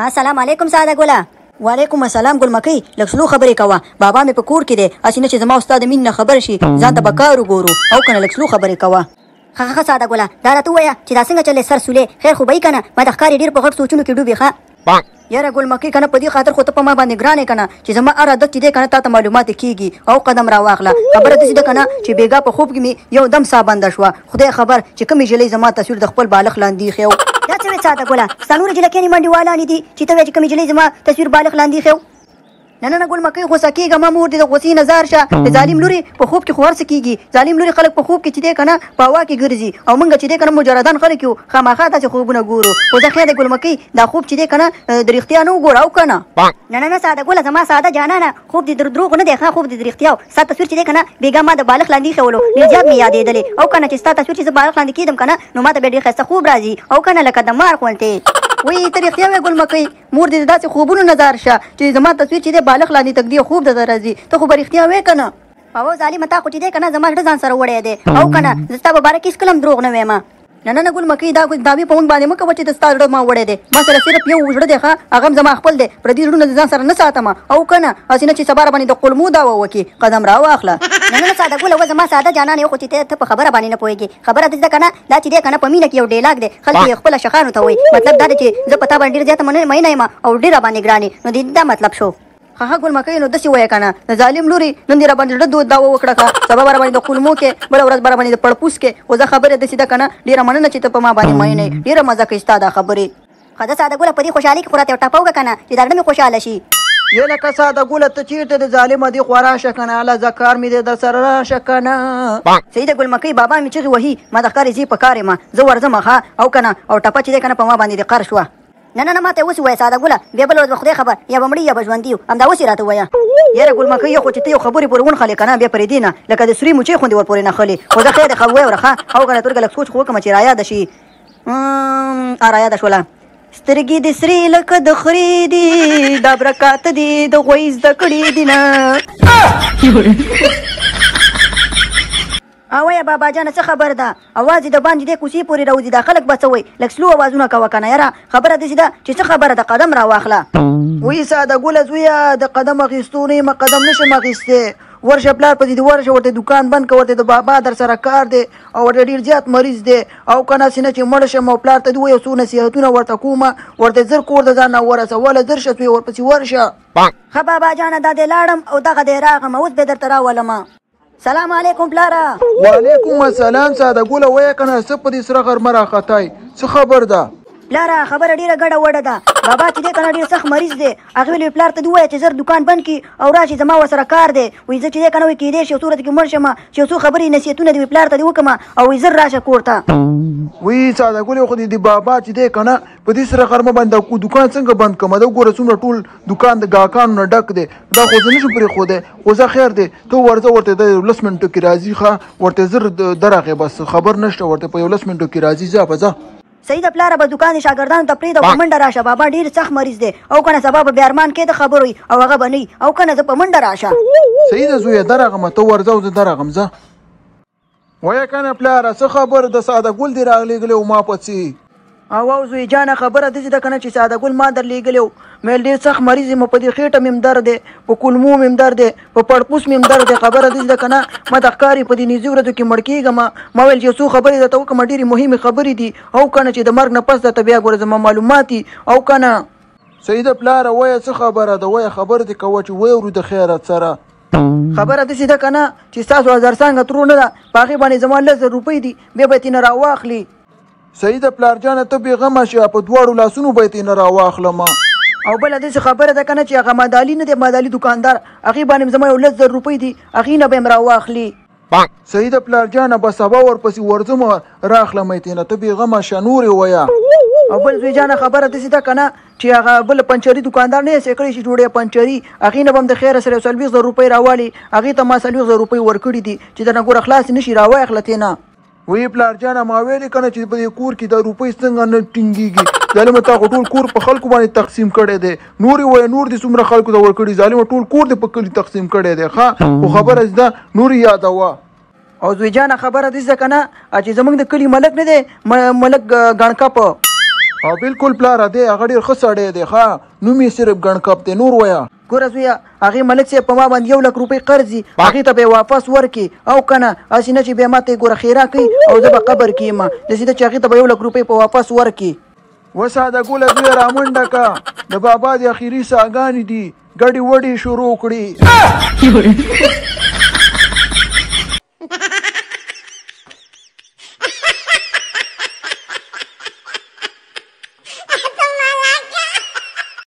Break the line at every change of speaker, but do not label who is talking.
السلام علیکم ساده ګله.
وعلیکم السلام ګل مکۍ. لږ سلو خبرې کوه. بابا مې په کور کې دی، هسې نه چې زما استاد مين نه خبر شي ځان ته به کار وګورو، او که نه لږ سلو خبرې کوه.
ښه ساده ګله، دا راته ووایه چې دا څنګه چلې سر سولې خیر خو به یې که نه؟ ما د ښکاري ډېر په غټ سوچونو کې ډوبې ښه.
یاره ګل مکۍ که نه په دې خاطر خو ته په ما باندې ګران یې که نه چې زما هر عادت چې دی که نه تا ته معلومات کېږي او قدم راواخله. خبره داسې ده که نه چې بېګا په خوب کې مې یو دم ساه بنده شوه. خدای خبر چې کومې نجلۍ زما تصویر د خپل بالغ لاندې ایښی و.
دا څه وې ساده ګله؟ ستا نورې جلکیانې منډېوالانې دي چې ته وایې چې کومې نجلۍ زما تصویر بالغ لاندې ایښی و.
نه ګل مکۍ غوسه کېږه ما مور دې د غوسې نه زار شه. د ظالم لورې په خوب کې خو هر څه کېږي. ظالم لورې خلک په خوب کې چې دی که نه په هوا کې ګرځي، او موږ چې دی که نه مجردان خلک یو خامخا داسې خوبونه ګورو. خو زه خیر دی ګل مکۍ دا خوب چې دی که نه د رښتیا نه وګوره او که نه.
نه ساده ګله زما ساده جانانه، خوب دې د دروغو نه دی ښه، خوب دې د رښتیا و. ستا تصویر چې دی که نه بېګا ما د بالغ لاندې ایښی ولو، ډېر زیات مې یادېدلې. او که نه چې ستا تصویر چې زه بالغ لاندې کېدم که نه نو ما ته بیا ډېر ښایسته خوب راځي، او که نه لکه د مار غوندې.
وایي ته رښتیا وایې ګل مکۍ، مور دې داسې خوبونو نظر شه چې زما تصویر چې دی بالغ لاندې تګ خوب درته راځي. ته خو به رښتیا وایې که نه؟
او ظالمه تا خو چې دی که نه زما زړه ځان سره وړی دی، او که نه زه ستا په باره کې هېڅکله هم دروغ نه وایم.
نه ګل مکۍ دا دعوې په موږ باندې مه کوه چې د ستا زړه ما وړی دی. ما سره صرف یو زړه دی ښه، هغه هم زما خپل دی. پردي زړونه د ځان سره نه ساتم، او که نه هسې نه چې سبا را باندې د قلمو دعوه وکړي قدم راواخله.
نه ساده ګله و زما ساده جانان یو خو چې ته په خبره باندې نه پوهېږې. خبره داسې ده که نه دا چې دی که نه په مینه کې یو ډیلاګ دی، خلک یې خپله شخانو ته وایي. مطلب دا دی چې زه په تا باندې ډېر زیاته مینه یم او ډېر را باندې ګران یې، نو دا مطلب شو.
ښه ګل مکۍ نو داسې وایه که نه د ظالم لورې نن دې را باندې زړه دعوه وکړه ښه، سبا به را باندې د قلمو کې، بله ورځ به را باندې د پړپوس کې. خو زه خبرې داسې ده که نه ډېره مننه چې ته په ما باندې مینه یې، ډېره مزه کوي ستا دا خبرې.
ښه ده ساده ګله په دې خوشحالۍ کې خو راته یو ټپه وکړه که نه چې دا زړه مې خوشحاله شي.
یې لکه ساده ګله ته چېرته د ظالمه دې خوا راشه که نه، الله زکار مې دې در سره راشه که نه. صحیح ده ګل مکۍ، بابا مې چغې وهي ما د ښکارې ځې په کار یم، زه ورځم ښه، او که نه او ټپه چې دی که نه په ما باندې دې قر شوه.
نه ما ته اوس ووایه ساده ګله، بیا بله ورځ به خدای خبر یا به مړي یا به ژوندي یو، همدا اوس یې راته ووایه.
یاره ګل مکۍ یو خو چې ته یو خبرې پورې ونښلې که نه بیا پرېږدې نه، لکه د سوري مچۍ غوندې ورپورې نښلې. خو زه خیر دی ښه ووایه ښه، او که نه ترګه لږ سوچ خو وکړم چې رایاده شي. رایاده شوله. سترګې دې سرې لکه د خرې دي، دا برکات دي د غوی زده کړي دي نه. اوایه بابا جانه څه خبر ده؟ اواز یې د باندې دې کوڅې پورې راوځي، دا خلک به څه وایي؟ لږ سلو اوازونه کوه که نه یاره. خبره داسې ده چې څه خبره ده قدم راواخله. وایي ساده ګله زویه د قدم اخیستو نه یم قدم نشم اخیستی. ورشه پلار په دې ورشه ورته دکان بند که، ورته د بابا در سره کار دی او ورته ډېر زیات مریض دی، او که نه نه چې مړ شم او پلار ته دې ووایه څو نصیحتونه ورته کومه، ورته زر کور د ځان نه ورسوله، زر شه سوی ورپسې ورشه.
ښه بابا جانه دا دې لاړم او دغه دې راغم، اوس به درته راولمه. سلام علیکم پلاره.
وعلیکم السلام ساده ګله وایه که نه څه په دې سره غرمه راختای، څه خبر ده؟
پلاره خبره ډېره ګډه وډه ده. بابا چې دی که نه ډېر سخت مریض دی، هغې ویلې پلار ته دې ووایه چې زر دکان بند کړي او راشي زما ورسره کار دی. وایي زه چې دی که نه وایي کېدی شي یو څو ورځې کې مړ شم، چې یو څو خبرې نصیحتونه دې پلار ته دې وکړم او وایي زر راشه کور ته.
وایي ساده ګلې خو دې بابا چې دی که نه په دې سره غرمه باندې دکان څنګه بند کړم؟ دا وګوره څومره ټول دکان د ګاهکانو نه ډک دی، دا خو زه نشم پرېښودی. خو زه خیر دی ته ورځه ورته د 10 منټو کې راځي ښه، ورته زر درغې بس خبر نشته، ورته په 10 منټو کې راځي. ځه به ځه.
صحیح ده پلاره به دکان د شاګردانو ته پرېږده او په منډه راشه. بابا ډېر سخت مریض دی، او که نه سبا به بیا ارمان کې د خبرو وي او هغه به نه وي، او که نه زه په منډه راشه.
صحیح ده زویه درغمه، ته ورځه او زه درغم. ځه وایه که نه پلاره څه خبر د ساده ګل دې راغلېږلی او ما پسې؟
او زوی جانه خبره داسې ده که نه چې ساده ګل ما درلېږلی و، مې ډېر سخت مریض یم، په دې خېټه مې هم درد دی، په کولمو مې هم درد دی، په پړپوس مې هم درد دی. خبره داسې ده که نه ما د ښکاري په دې نږدې ورځو کې مړ کېږم. ما ویل چې یو څو خبرې درته وکړم، ډېرې مهمې خبرې دي، او که نه چې د مرګ نه پس درته بیا ګوره زما معلومات دي، او که نه.
صحیح ده پلاره وایه څه خبره ده؟ وایه خبره دې کوه چې ویورو د خیرت سره.
خبره داسې ده که نه چې ستاسو هزار څانګه ترور نه ده، په هغې باندې زما 10,000 روپۍ دي، بیا به یې ترېنه راواخلي.
صحیح ده پلار جانه ته بېغمه شه، په دواړو لاسونو به یې ترېنه راواخلم.
او بله داسې خبره ده که نه چې هغه مدالي نه دی، مدالي دکاندار، هغې باندې زما یو 10,000 روپۍ دي، هغې نه به یې راواخلي.
صحیح ده پلار جانه به سبا ورپسې ورځم راخلم یې ترېنه، ته بېغمه شه نورې وایه.
او بل زوی جانه خبره داسې ده که نه چې هغه بل پنچري دکاندار نه یې کړی شي ډوډۍ پنچري، هغې نه به هم د خیره سره 40,000 روپۍ راوالي، هغې ته ما 40,000 روپۍ ورکړي دي چې درنه ګوره خلاصې نه شي راواخله ترېنه.
وی پلار جانه ما ویلې که نه چې په دې کور کې دا روپۍ څنګه نه ټینګېږي؟ ظالمه تا خو ټول کور په خلکو باندې تقسیم کړی دی، نورې وایه نور دې څومره خلکو ته ورکړي، ظالمه ټول کور دې په کلي تقسیم کړی دی. ښه خو خبره ده نورې یادوه.
او زوی جانه خبره داسې ده که نه چې زموږ د کلي ملک نه دی، ملک ګڼکپ،
او بالکل پلاره دی هغه ډېر ښه سړی دی ښه نوم یې صرف ګڼکپ دی نور وایه
ګوره زویه هغې ملک صاحب په ما باندې 1 لک روپۍ قرض دي هغې ته به یې واپس ورکړي او که نه هسې نه چې بیا ما ته یې ګوره خیره کوي او زه به قبر کې یم داسې ده چې هغې ته به 1 لک روپۍ په واپس ورکړي
وساده ګوله زویه رامنډه که د بابا د اخري ساګانې دي ګډې وډې شروع کړي